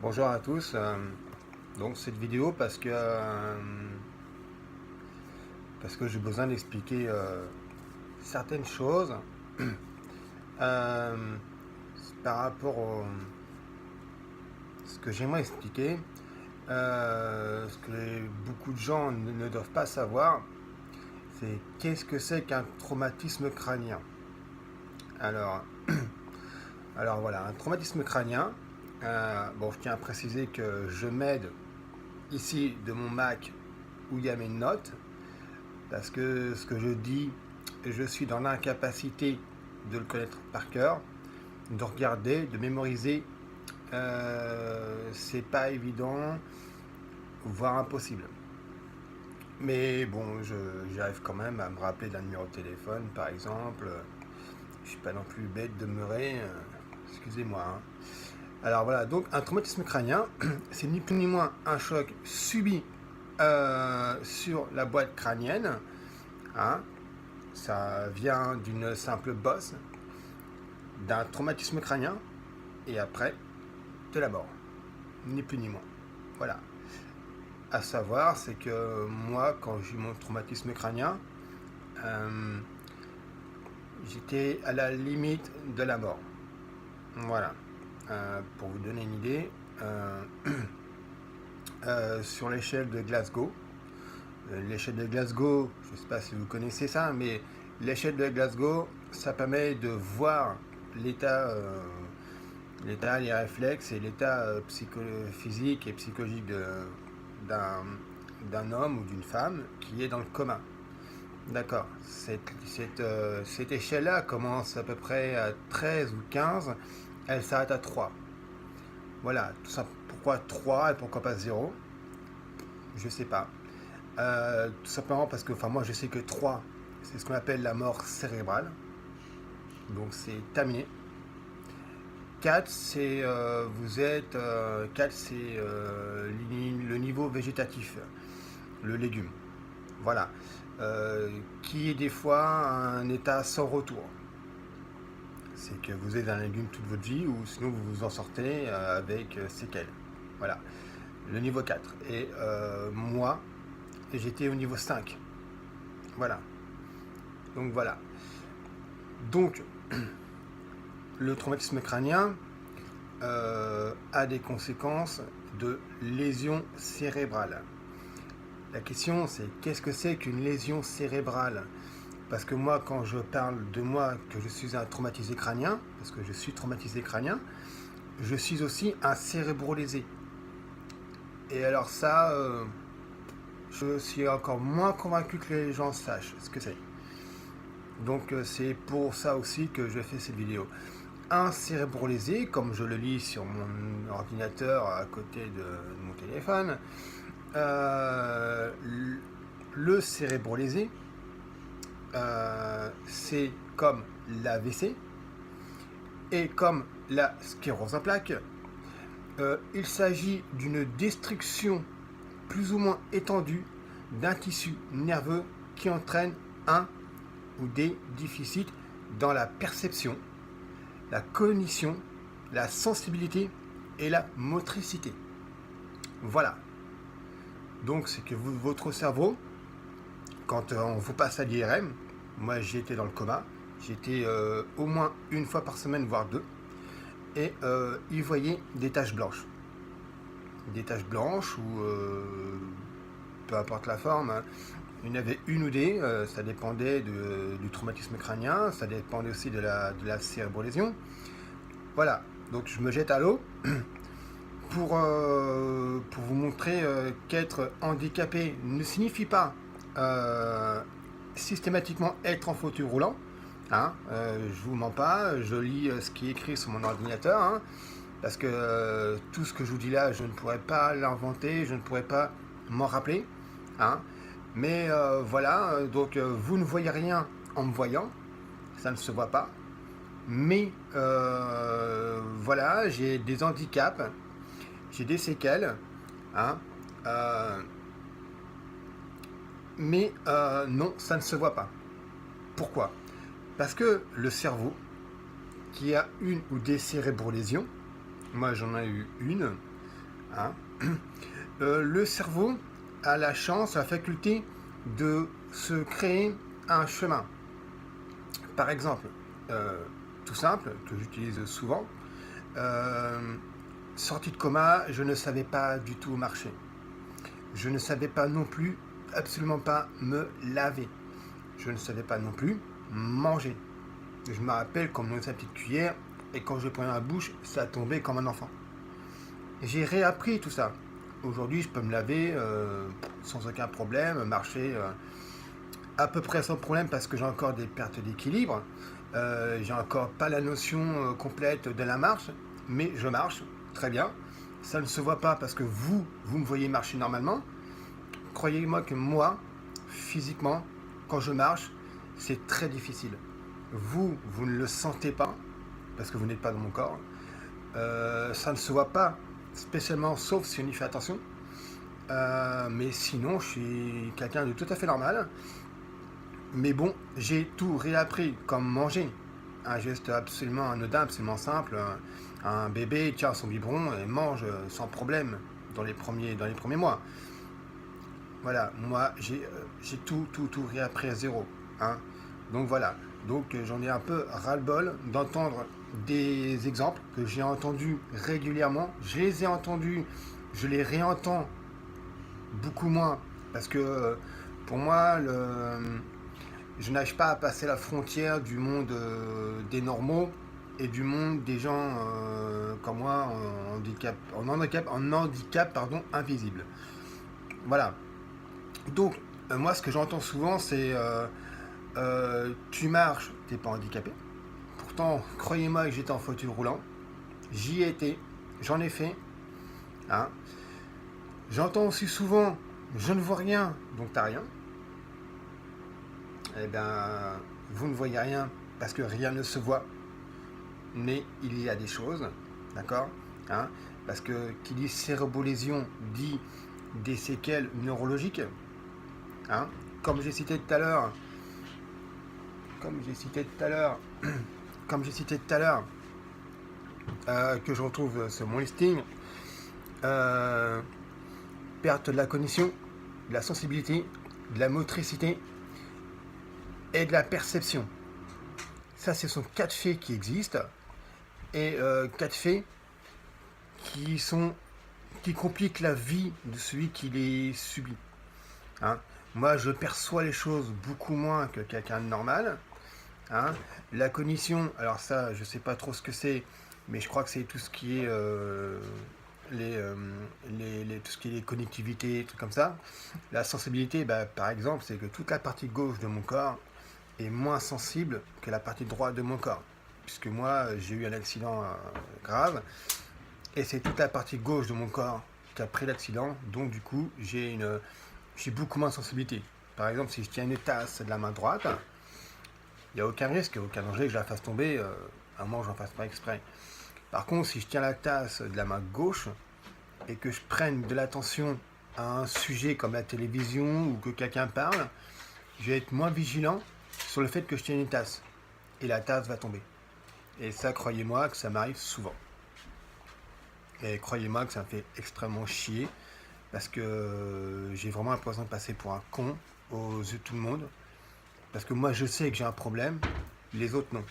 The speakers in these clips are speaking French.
Bonjour à tous. Donc cette vidéo parce que j'ai besoin d'expliquer certaines choses euh, par rapport à ce que j'aimerais expliquer, ce que beaucoup de gens ne doivent pas savoir, c'est qu'est-ce que c'est qu'un traumatisme crânien. Alors, alors voilà, un traumatisme crânien. Bon, je tiens à préciser que je m'aide ici de mon Mac où il y a mes notes, parce que ce que je dis, je suis dans l'incapacité de le connaître par cœur, de regarder, de mémoriser. C'est pas évident, voire impossible. Mais bon, j'arrive quand même à me rappeler d'un numéro de téléphone, par exemple. Je suis pas non plus bête de demeurer. Excusez-moi. Hein. Alors voilà, donc un traumatisme crânien, c'est ni plus ni moins un choc subi sur la boîte crânienne. Hein. Ça vient d'une simple bosse, d'un traumatisme crânien, et après, de la mort. Ni plus ni moins. Voilà. À savoir, c'est que moi, quand j'ai eu mon traumatisme crânien, j'étais à la limite de la mort. Voilà. Pour vous donner une idée, sur l'échelle de Glasgow, l'échelle de Glasgow, je ne sais pas si vous connaissez ça, mais l'échelle de Glasgow, ça permet de voir l'état, les réflexes et l'état physique et psychologique d'un homme ou d'une femme qui est dans le coma. D'accord. Cette échelle-là commence à peu près à 13 ou 15, elle s'arrête à 3. Voilà, tout ça. Pourquoi 3 et pourquoi pas 0? Je sais pas. Tout simplement parce que, enfin, moi je sais que 3, c'est ce qu'on appelle la mort cérébrale. Donc c'est terminé. 4, c'est vous êtes 4, c'est le niveau végétatif, le légume. Voilà. Qui est des fois un état sans retour. C'est que vous êtes un légume toute votre vie, ou sinon vous vous en sortez avec séquelles. Voilà. Le niveau 4. Et moi, j'étais au niveau 5. Voilà. Donc voilà. Donc, le traumatisme crânien a des conséquences de lésion cérébrale. La question, c'est qu'est-ce que c'est qu'une lésion cérébrale? Parce que moi, quand je parle de moi, que je suis un traumatisé crânien, parce que je suis traumatisé crânien, je suis aussi un cérébro-lésé. Et alors ça, je suis encore moins convaincu que les gens sachent ce que c'est. Donc c'est pour ça aussi que je fais cette vidéo. Un cérébro-lésé, comme je le lis sur mon ordinateur à côté de mon téléphone, le cérébro-lésé, c'est comme l'AVC et comme la sclérose en plaques. Il s'agit d'une destruction plus ou moins étendue d'un tissu nerveux qui entraîne un ou des déficits dans la perception, la cognition, la sensibilité et la motricité. Voilà. Donc c'est que votre cerveau, quand on vous passe à l'IRM, moi j'étais dans le coma, j'étais au moins une fois par semaine, voire deux, et il voyait des taches blanches. Des taches blanches ou peu importe la forme, hein. Il y en avait une ou des, ça dépendait du traumatisme crânien, ça dépendait aussi de la cérébrolésion. Voilà, donc je me jette à l'eau pour vous montrer qu'être handicapé ne signifie pas systématiquement être en fauteuil roulant. Hein, je vous mens pas, je lis ce qui est écrit sur mon ordinateur, hein, parce que tout ce que je vous dis là, je ne pourrais pas l'inventer, je ne pourrais pas m'en rappeler. Hein, mais voilà, donc vous ne voyez rien en me voyant, ça ne se voit pas. Mais voilà, j'ai des handicaps, j'ai des séquelles, hein, mais non, ça ne se voit pas. Pourquoi? Parce que le cerveau, qui a une ou des cérébrolésions, moi j'en ai eu une, hein. Le cerveau a la chance, la faculté de se créer un chemin. Par exemple, tout simple, que j'utilise souvent, euh, sortie de coma, je ne savais pas du tout marcher. Je ne savais pas non plus, absolument pas, me laver. Je ne savais pas non plus manger. Je me rappelle qu'on me donnait sa petite cuillère et quand je prenais la bouche, ça tombait comme un enfant. J'ai réappris tout ça. Aujourd'hui, je peux me laver sans aucun problème, marcher à peu près sans problème parce que j'ai encore des pertes d'équilibre. J'ai encore pas la notion complète de la marche, mais je marche très bien. Ça ne se voit pas parce que vous me voyez marcher normalement. Croyez-moi que moi, physiquement, quand je marche, c'est très difficile. Vous ne le sentez pas parce que vous n'êtes pas dans mon corps. Ça ne se voit pas spécialement, sauf si on y fait attention. Mais sinon, je suis quelqu'un de tout à fait normal. Mais bon, j'ai tout réappris, comme manger. Un geste absolument anodin, absolument simple. Un bébé tient son biberon et mange sans problème dans les premiers mois. Voilà, moi j'ai tout réappris à zéro. Hein. Donc voilà, donc j'en ai un peu ras-le-bol d'entendre des exemples que j'ai entendus régulièrement. Je les ai entendus, je les réentends beaucoup moins parce que pour moi, je n'arrive pas à passer la frontière du monde des normaux et du monde des gens comme moi en handicap pardon, invisible. Voilà. Donc, moi, ce que j'entends souvent, c'est tu marches, t'es pas handicapé. Pourtant, croyez-moi que j'étais en fauteuil roulant. J'y ai été, j'en ai fait. Hein. J'entends aussi souvent, je ne vois rien, donc t'as rien. Eh bien, vous ne voyez rien parce que rien ne se voit. Mais il y a des choses, d'accord, hein, parce que qui dit cérébrolésion dit des séquelles neurologiques. Hein, comme j'ai cité tout à l'heure, comme j'ai cité tout à l'heure, que je retrouve sur mon listing, perte de la cognition, de la sensibilité, de la motricité et de la perception. Ça, ce sont 4 faits qui existent et 4 faits qui compliquent la vie de celui qui les subit. Hein. Moi, je perçois les choses beaucoup moins que quelqu'un de normal. Hein. La cognition, alors ça, je sais pas trop ce que c'est, mais je crois que c'est tout ce qui est tout ce qui est les connectivités, trucs comme ça. La sensibilité, bah, par exemple, c'est que toute la partie gauche de mon corps est moins sensible que la partie droite de mon corps, puisque moi, j'ai eu un accident grave, et c'est toute la partie gauche de mon corps qui a pris l'accident, donc du coup, j'ai beaucoup moins de sensibilité. Par exemple, si je tiens une tasse de la main droite, il n'y a aucun risque, aucun danger que je la fasse tomber, à moins que je n'en fasse pas exprès. Par contre, si je tiens la tasse de la main gauche et que je prenne de l'attention à un sujet comme la télévision ou que quelqu'un parle, je vais être moins vigilant sur le fait que je tienne une tasse. Et la tasse va tomber. Et ça, croyez-moi que ça m'arrive souvent. Et croyez-moi que ça me fait extrêmement chier parce que j'ai vraiment l'impression de passer pour un con aux yeux de tout le monde. Parce que moi, je sais que j'ai un problème, les autres non.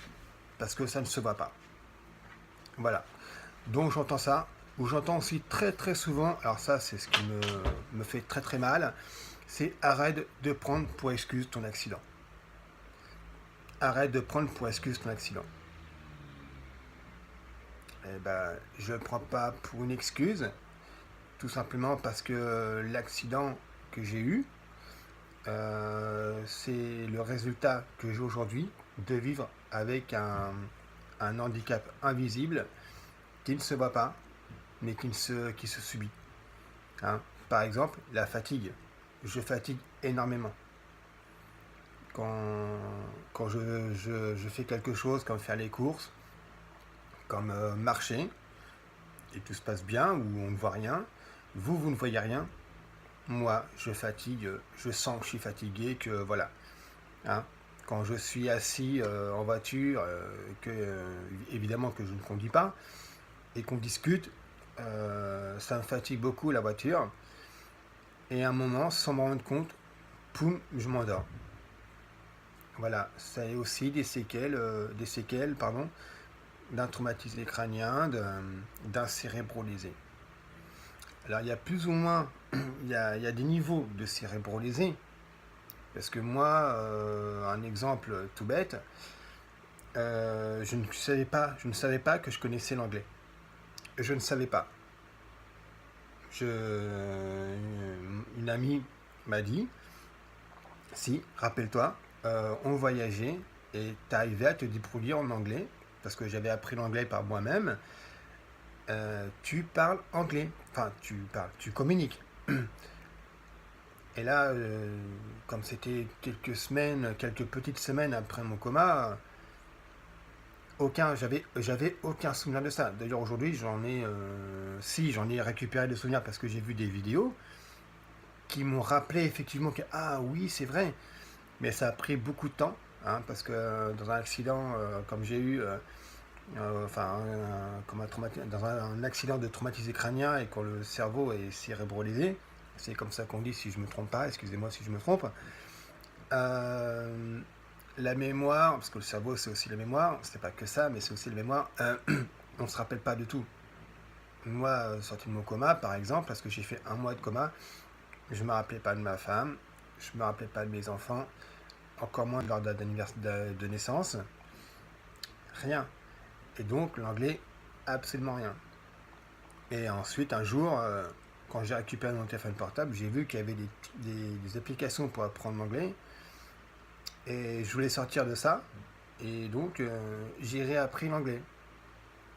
Parce que ça ne se voit pas. Voilà. Donc j'entends ça. Ou j'entends aussi très très souvent, alors ça c'est ce qui me fait très très mal, c'est arrête de prendre pour excuse ton accident. Arrête de prendre pour excuse ton accident. Eh ben, je ne le prends pas pour une excuse, tout simplement parce que l'accident que j'ai eu, c'est le résultat que j'ai aujourd'hui de vivre avec un handicap invisible qui ne se voit pas, mais qui se subit. Hein. Par exemple, la fatigue. Je fatigue énormément. Quand je fais quelque chose comme faire les courses, comme marcher, et tout se passe bien, ou on ne voit rien, vous ne voyez rien, moi, je fatigue, je sens que je suis fatigué, que voilà. Hein. Quand je suis assis en voiture, évidemment que je ne conduis pas, et qu'on discute, ça me fatigue beaucoup la voiture. Et à un moment, sans m'en rendre compte, poum, je m'endors. Voilà, ça a aussi des séquelles, pardon, d'un traumatisme crânien, d'un cérébro lésé. Alors il y a plus ou moins, il y a des niveaux de cérébro lésé, parce que moi, un exemple tout bête, je ne savais pas que je connaissais l'anglais. Je ne savais pas. Une amie m'a dit, si, rappelle-toi, on voyageait et tu arrivais à te débrouiller en anglais, parce que j'avais appris l'anglais par moi-même. Tu parles anglais, enfin tu communiques. Et là, comme c'était quelques petites semaines après mon coma, j'avais aucun souvenir de ça. D'ailleurs aujourd'hui j'en ai récupéré des souvenirs parce que j'ai vu des vidéos qui m'ont rappelé effectivement que ah oui c'est vrai, mais ça a pris beaucoup de temps, hein, parce que dans un accident comme j'ai eu, dans un accident de traumatisé crânien et quand le cerveau est cérébralisé, c'est comme ça qu'on dit si je me trompe pas, excusez-moi si je me trompe, euh, la mémoire, parce que le cerveau c'est aussi la mémoire, c'est pas que ça, mais c'est aussi la mémoire, on se rappelle pas de tout. Moi, sorti de mon coma par exemple, parce que j'ai fait un mois de coma, je me rappelais pas de ma femme, je me rappelais pas de mes enfants, encore moins de leur date de naissance, rien. Et donc l'anglais, absolument rien. Et ensuite, un jour, quand j'ai récupéré mon téléphone portable, j'ai vu qu'il y avait des applications pour apprendre l'anglais. Et je voulais sortir de ça. Et donc, j'ai réappris l'anglais.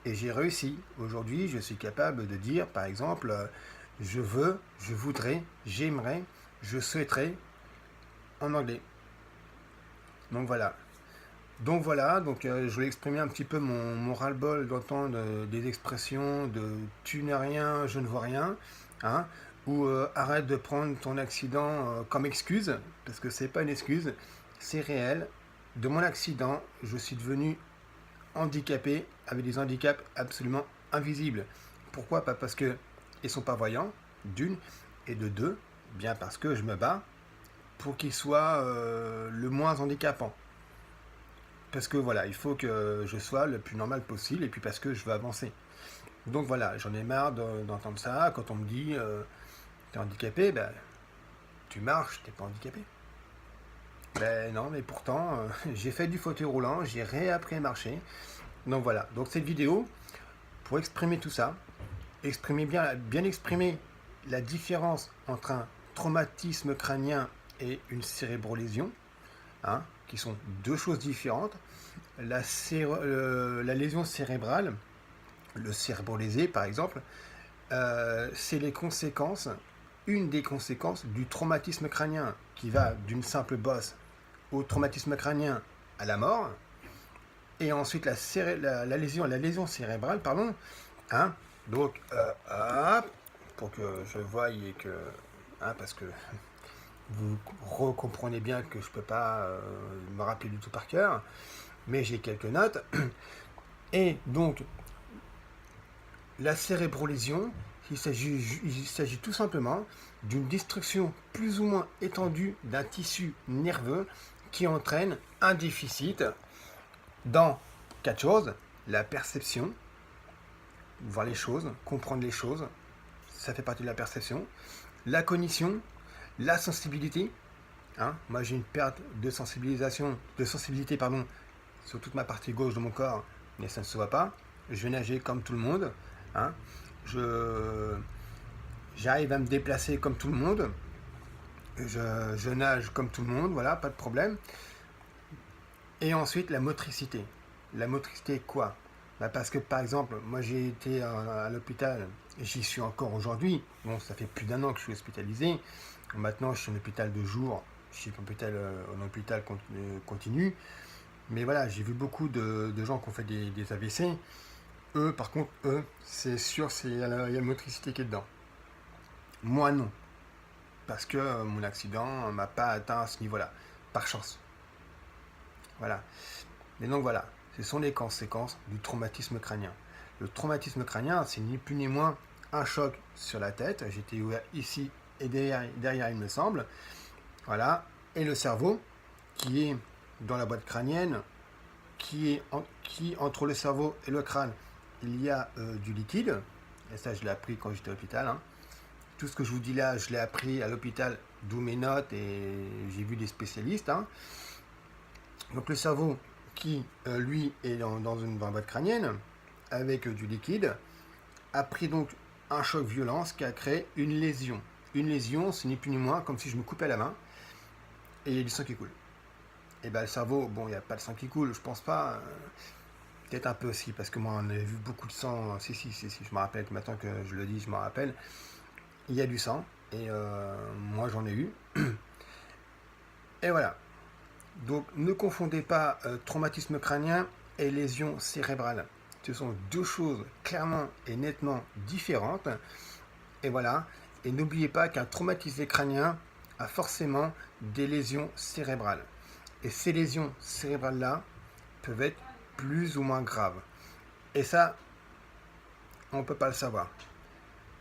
Et j'ai réussi. Aujourd'hui, je suis capable de dire, par exemple, je veux, je voudrais, j'aimerais, je souhaiterais en anglais. Donc voilà. Donc je voulais exprimer un petit peu mon ras-le-bol d'entendre des expressions de tu n'es rien, je ne vois rien, hein, ou arrête de prendre ton accident comme excuse, parce que c'est pas une excuse, c'est réel. De mon accident, je suis devenu handicapé avec des handicaps absolument invisibles. Pourquoi? Pas parce qu'ils ne sont pas voyants, d'une, et de deux, bien parce que je me bats pour qu'ils soient le moins handicapants. Parce que voilà, il faut que je sois le plus normal possible et puis parce que je veux avancer. Donc voilà, j'en ai marre d'entendre ça. Quand on me dit t'es handicapé, ben tu marches, t'es pas handicapé. Ben non, mais pourtant j'ai fait du fauteuil roulant, j'ai réappris à marcher. Donc voilà, donc cette vidéo, pour exprimer tout ça, bien exprimer la différence entre un traumatisme crânien et une cérébrolésion, hein, qui sont deux choses différentes. La lésion cérébrale, le cerveau lésé par exemple, c'est une des conséquences du traumatisme crânien qui va d'une simple bosse au traumatisme crânien à la mort, et ensuite la lésion cérébrale, pardon, hein, donc pour que je voie et que, hein, parce que vous recomprenez bien que je ne peux pas me rappeler du tout par cœur, mais j'ai quelques notes. Et donc, la cérébrolésion, il s'agit tout simplement d'une destruction plus ou moins étendue d'un tissu nerveux qui entraîne un déficit dans quatre choses: la perception, voir les choses, comprendre les choses, ça fait partie de la perception, la cognition, la sensibilité, hein, moi j'ai une perte de sensibilité pardon, sur toute ma partie gauche de mon corps, mais ça ne se voit pas. Je vais nager comme tout le monde, hein. J'arrive à me déplacer comme tout le monde, je nage comme tout le monde, voilà, pas de problème. Et ensuite la motricité. La motricité quoi? Bah parce que par exemple, moi j'ai été à l'hôpital, et j'y suis encore aujourd'hui. Bon, ça fait plus d'1 an que je suis hospitalisé. Maintenant, je suis en hôpital de jour, je suis en hôpital continu. Mais voilà, j'ai vu beaucoup de gens qui ont fait des AVC. Eux, par contre, c'est sûr, il y a la motricité qui est dedans. Moi, non. Parce que mon accident m'a pas atteint à ce niveau-là. Par chance. Voilà. Mais donc voilà, ce sont les conséquences du traumatisme crânien. Le traumatisme crânien, c'est ni plus ni moins un choc sur la tête. J'étais ouvert ici et derrière, il me semble. Voilà. Et le cerveau, qui est dans la boîte crânienne, qui entre le cerveau et le crâne, il y a du liquide. Et ça, je l'ai appris quand j'étais à l'hôpital. Hein. Tout ce que je vous dis là, je l'ai appris à l'hôpital, d'où mes notes, et j'ai vu des spécialistes. Hein. Donc le cerveau qui, lui, est dans une boîte crânienne, avec du liquide, a pris donc un choc violent, ce qui a créé une lésion. Une lésion, c'est ni plus ni moins comme si je me coupais la main, et il y a du sang qui coule. Et bien le cerveau, bon, il n'y a pas de sang qui coule, je pense pas. Peut-être un peu aussi, parce que moi, on a vu beaucoup de sang. Si, je me rappelle, maintenant que je le dis, je me rappelle. Il y a du sang, et moi, j'en ai eu. Et voilà. Donc, ne confondez pas traumatisme crânien et lésion cérébrale. Ce sont deux choses clairement et nettement différentes. Et voilà. Et n'oubliez pas qu'un traumatisme crânien a forcément des lésions cérébrales. Et ces lésions cérébrales-là peuvent être plus ou moins graves. Et ça, on ne peut pas le savoir.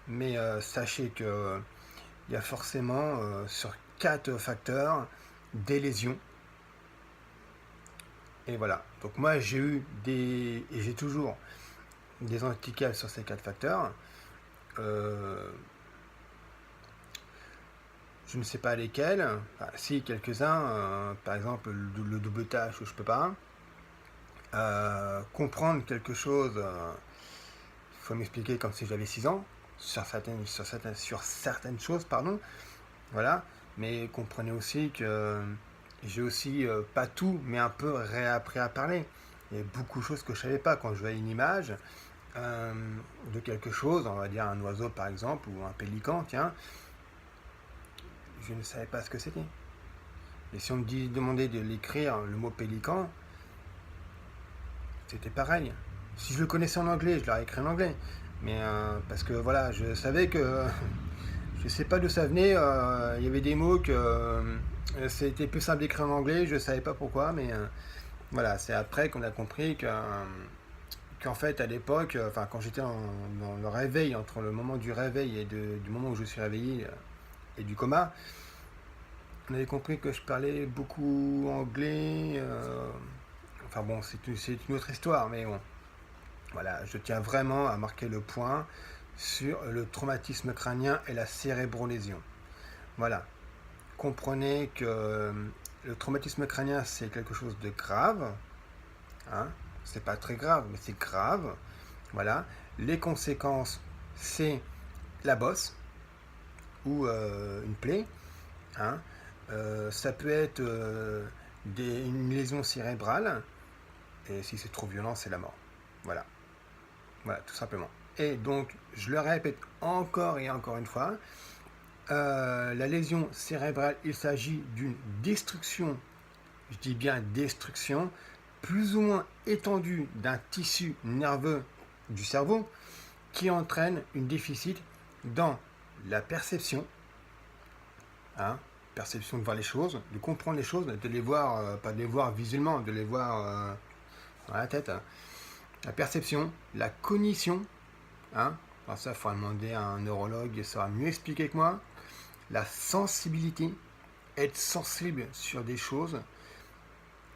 Mais sachez qu'il y a forcément sur 4 facteurs des lésions. Et voilà. Donc moi j'ai eu et j'ai toujours des handicaps sur ces 4 facteurs. Je ne sais pas lesquels. Enfin, si, quelques-uns. Par exemple, le double tâche, je ne peux pas. Comprendre quelque chose, il faut m'expliquer comme si j'avais 6 ans. Sur certaines choses, pardon. Voilà. Mais comprenez aussi que j'ai aussi, pas tout, mais un peu réappris à parler. Il y a beaucoup de choses que je ne savais pas. Quand je voyais une image de quelque chose, on va dire un oiseau par exemple, ou un pélican, tiens, je ne savais pas ce que c'était. Et si on me demandait de l'écrire, le mot pélican, c'était pareil. Si je le connaissais en anglais, je l'aurais écrit en anglais. Mais parce que voilà, je savais que je ne sais pas d'où ça venait. Il y avait des mots que c'était plus simple d'écrire en anglais. Je ne savais pas pourquoi, mais voilà, c'est après qu'on a compris qu'en fait, à l'époque, quand j'étais dans le réveil, entre le moment du réveil et du moment où je suis réveillé et du coma, on avait compris que je parlais beaucoup anglais. Enfin bon, c'est une autre histoire, mais bon. Voilà, je tiens vraiment à marquer le point sur le traumatisme crânien et la cérébrolésion. Voilà. Comprenez que le traumatisme crânien, c'est quelque chose de grave. Hein, c'est pas très grave, mais c'est grave. Voilà. Les conséquences, c'est la bosse ou une plaie. Hein. Ça peut être une lésion cérébrale. Et si c'est trop violent, c'est la mort. Voilà. Voilà, tout simplement. Et donc, je le répète encore et encore une fois, la lésion cérébrale, il s'agit d'une destruction, je dis bien destruction, plus ou moins étendue d'un tissu nerveux du cerveau qui entraîne une déficit dans la perception, hein, perception de voir les choses, de comprendre les choses, de les voir, pas de les voir visuellement, de les voir dans la tête, hein. La perception, la cognition, hein, alors ça il faut demander à un neurologue, il saura mieux expliquer que moi, la sensibilité, être sensible sur des choses,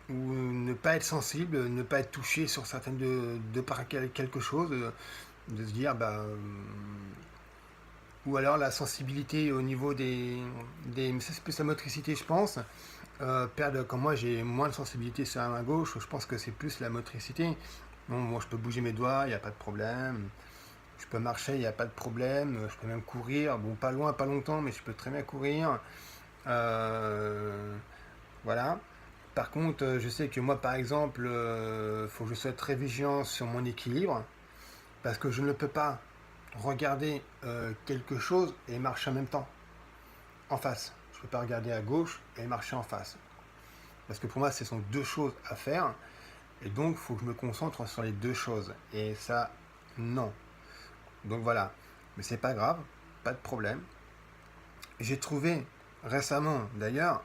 ou ne pas être sensible, ne pas être touché sur certaines de par quelque chose, de se dire, ou alors la sensibilité au niveau mais ça c'est plus la motricité je pense, perdre, comme moi j'ai moins de sensibilité sur la main gauche, je pense que c'est plus la motricité. Bon, je peux bouger mes doigts, il n'y a pas de problème. Je peux marcher, il n'y a pas de problème. Je peux même courir. Bon, pas loin, pas longtemps, mais je peux très bien courir. Voilà. Par contre, je sais que moi, par exemple, faut que je sois très vigilant sur mon équilibre. Parce que je ne peux pas regarder quelque chose et marcher en même temps. En face. Je ne peux pas regarder à gauche et marcher en face. Parce que pour moi, ce sont deux choses à faire. Et donc, il faut que je me concentre sur les deux choses. Et ça, non. Donc voilà. Mais c'est pas grave, pas de problème. J'ai trouvé, récemment d'ailleurs,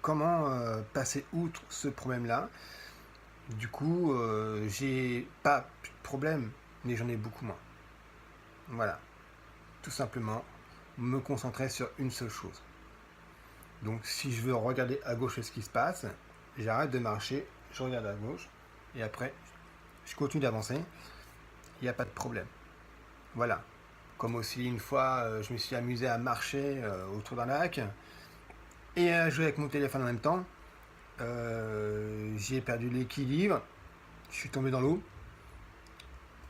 comment passer outre ce problème-là. Du coup, j'ai pas de problème mais j'en ai beaucoup moins. Voilà, tout simplement, me concentrer sur une seule chose. Donc si je veux regarder à gauche ce qui se passe, j'arrête de marcher, je regarde à gauche, et après, je continue d'avancer, il n'y a pas de problème. Voilà. Comme aussi une fois, je me suis amusé à marcher autour d'un lac, et à jouer avec mon téléphone en même temps. J'ai perdu l'équilibre, je suis tombé dans l'eau,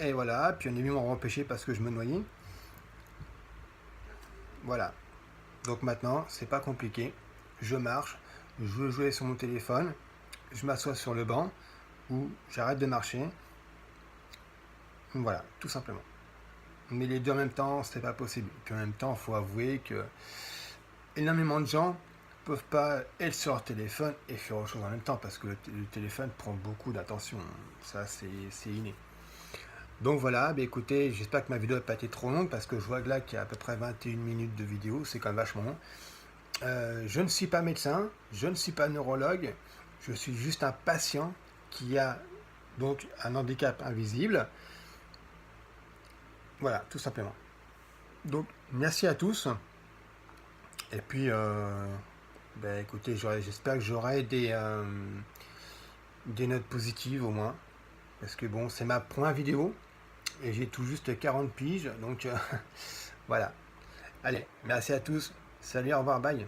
et voilà, puis on est venu m'en empêcher parce que je me noyais. Voilà. Donc maintenant, c'est pas compliqué. Je marche, je veux jouer sur mon téléphone, je m'assois sur le banc, ou j'arrête de marcher. Voilà, tout simplement. Mais les deux en même temps, c'est pas possible. Puis en même temps, il faut avouer que énormément de gens peuvent pas être sur leur téléphone et faire autre chose en même temps parce que le téléphone prend beaucoup d'attention. Ça, c'est inné. Donc voilà, bah écoutez, j'espère que ma vidéo n'a pas été trop longue parce que je vois que là qu'il y a à peu près 21 minutes de vidéo, c'est quand même vachement long. Je ne suis pas médecin, je ne suis pas neurologue, je suis juste un patient qui a donc un handicap invisible. Voilà, tout simplement. Donc, merci à tous. Et puis, ben, écoutez, j'espère que j'aurai des notes positives au moins. Parce que bon, c'est ma première vidéo. Et j'ai tout juste 40 piges. Donc, voilà. Allez, merci à tous. Salut, au revoir, bye.